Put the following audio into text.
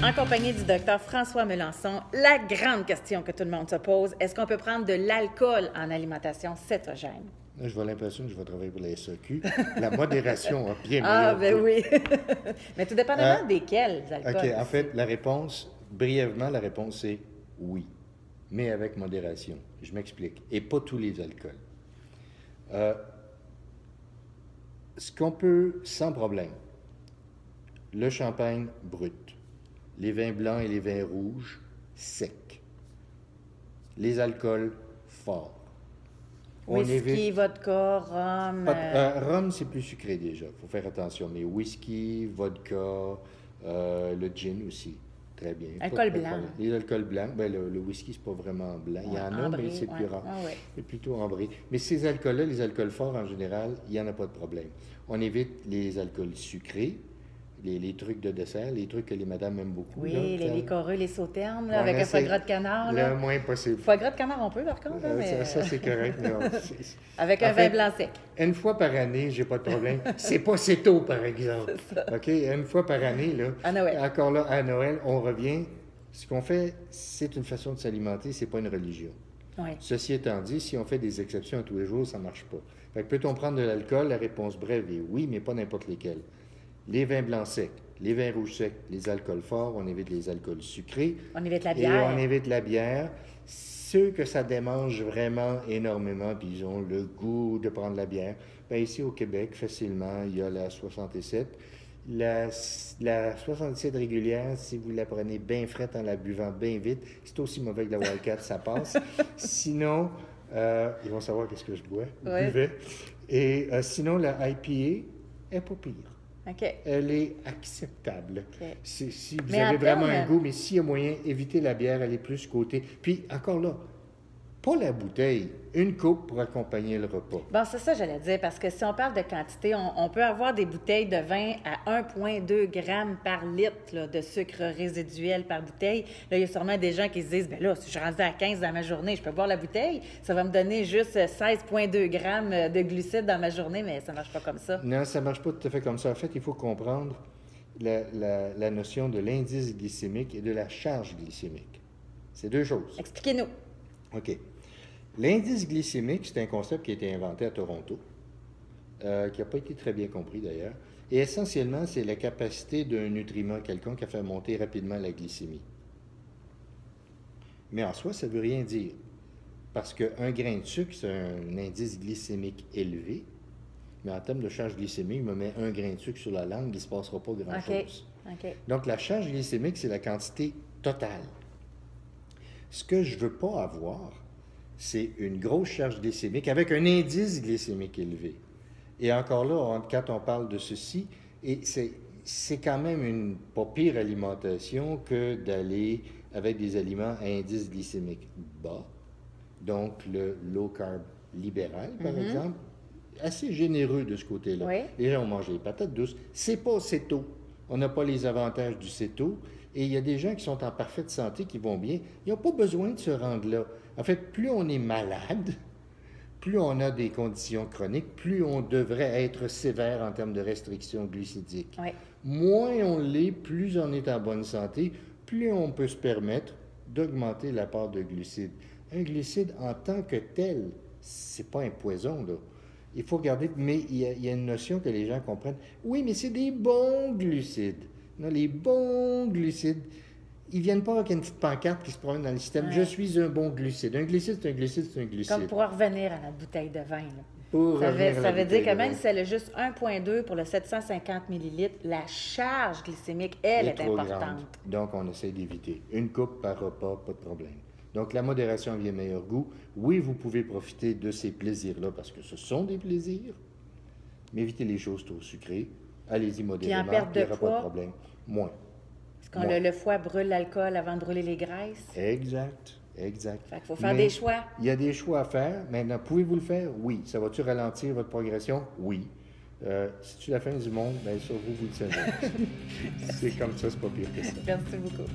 En compagnie du docteur François Melançon, la grande question que tout le monde se pose, est-ce qu'on peut prendre de l'alcool en alimentation cétogène? Là, je vois l'impression que je vais travailler pour la SAQ. La modération a bien Ah, meilleur ben goût. oui. Mais tout dépendamment desquels alcools. OK, en fait, la réponse, brièvement, la réponse est oui, mais avec modération. Je m'explique. Et pas tous les alcools. Ce qu'on peut, sans problème, le champagne brut, les vins blancs et les vins rouges secs, les alcools forts. Whisky, vodka, rhum... Rhum, c'est plus sucré déjà, il faut faire attention. Mais whisky, vodka, le gin aussi, très bien. Alcool Pas de blanc. problème. Les alcools blancs, ben, le whisky, c'est pas vraiment blanc. Il y en a, ambré, mais c'est plus rare. ouais. C'est plutôt ambré. Mais ces alcools-là, les alcools forts en général, il n'y en a pas de problème. On évite les alcools sucrés, les trucs de dessert, les trucs que les madames aiment beaucoup. Oui, là, les licoreux, les sauternes, là, On avec un foie essaie gras de canard. le Là. moins possible. Foie gras de canard, on peut, par contre. Là, mais... Ça c'est correct. Mais avec en un fait, vin blanc sec. Une fois par année, j'ai pas de problème. C'est pas tôt, par exemple. OK? Une fois par année, là. À Noël. Encore là, à Noël, on revient. Ce qu'on fait, c'est une façon de s'alimenter, c'est pas une religion. Oui. Ceci étant dit, si on fait des exceptions tous les jours, ça marche pas. Fait que peut-on prendre de l'alcool? La réponse brève est oui, mais pas n'importe lesquels. Les vins blancs secs, les vins rouges secs, les alcools forts, on évite les alcools sucrés. On évite la Et bière. on évite la bière. Ceux que ça démange vraiment énormément, puis ils ont le goût de prendre la bière, bien ici au Québec, facilement, il y a la 67. La 67 régulière, si vous la prenez bien frette en la buvant bien vite, c'est aussi mauvais que la Wildcat, ça passe. Sinon, ils vont savoir qu'est-ce que je bois, Ouais. buvais. Et sinon, la IPA est pas pire. OK. Elle est acceptable. OK. Si vous Mais avez en vraiment termes- un goût, mais s'il y a moyen, évitez la bière, elle est plus côté. Puis, encore là, pas la bouteille, une coupe pour accompagner le repas. Bon, c'est ça, j'allais dire, parce que si on parle de quantité, on peut avoir des bouteilles de vin à 1,2 g par litre là, de sucre résiduel par bouteille. Là, il y a sûrement des gens qui se disent, bien là, si je suis rendu à 15 dans ma journée, je peux boire la bouteille, ça va me donner juste 16,2 g de glucides dans ma journée, mais ça ne marche pas comme ça. Non, ça ne marche pas tout à fait comme ça. En fait, il faut comprendre la notion de l'indice glycémique et de la charge glycémique. C'est deux choses. Expliquez-nous. OK. L'indice glycémique, c'est un concept qui a été inventé à Toronto, qui n'a pas été très bien compris d'ailleurs. Et essentiellement, c'est la capacité d'un nutriment quelconque à faire monter rapidement la glycémie. Mais en soi, ça ne veut rien dire. Parce qu'un grain de sucre, c'est un indice glycémique élevé. Mais en termes de charge glycémique, je me mets un grain de sucre sur la langue, il ne se passera pas grand-chose. OK. Donc, la charge glycémique, c'est la quantité totale. Ce que je ne veux pas avoir, c'est une grosse charge glycémique avec un indice glycémique élevé. Et encore là, quand on parle de ceci, et c'est quand même une pas pire alimentation que d'aller avec des aliments à indice glycémique bas, donc le low carb libéral, par exemple, assez généreux de ce côté-là. Oui. Les gens ont mangé des patates douces. C'est pas céto. On n'a pas les avantages du céto. Et il y a des gens qui sont en parfaite santé, qui vont bien. Ils n'ont pas besoin de se rendre là. En fait, plus on est malade, plus on a des conditions chroniques, plus on devrait être sévère en termes de restrictions glucidiques. Oui. Moins on l'est, plus on est en bonne santé, plus on peut se permettre d'augmenter l'apport de glucides. Un glucide en tant que tel, c'est pas un poison, là. Il faut regarder, mais il y a une notion que les gens comprennent. Oui, mais c'est des bons glucides. Non, les bons glucides, ils ne viennent pas avec une petite pancarte qui se promène dans le système. Ouais. Je suis un bon glucide. Un glucide, c'est un glucide, c'est un glucide. Comme pour revenir à notre bouteille de vin. Là. Pour Ça revenir à la veut dire bouteille que de même vin. si elle a juste 1,2 pour le 750 ml, la charge glycémique, elle, est trop importante. grande. Donc, on essaie d'éviter. Une coupe par repas, pas de problème. Donc, la modération vient meilleur goût. Oui, vous pouvez profiter de ces plaisirs-là parce que ce sont des plaisirs, mais évitez les choses trop sucrées. Allez-y modérément, perte de il n'y aura pas poids? de problème. Moins. Parce que le foie brûle l'alcool avant de brûler les graisses. Exact. Exact. Fait qu'il faut faire Mais des choix. Il y a des choix à faire. Maintenant, pouvez-vous le faire? Oui. Ça va-tu ralentir votre progression? Oui. C'est-tu la fin du monde? Bien, ça, vous le savez. C'est comme ça, c'est pas pire que ça. Merci beaucoup.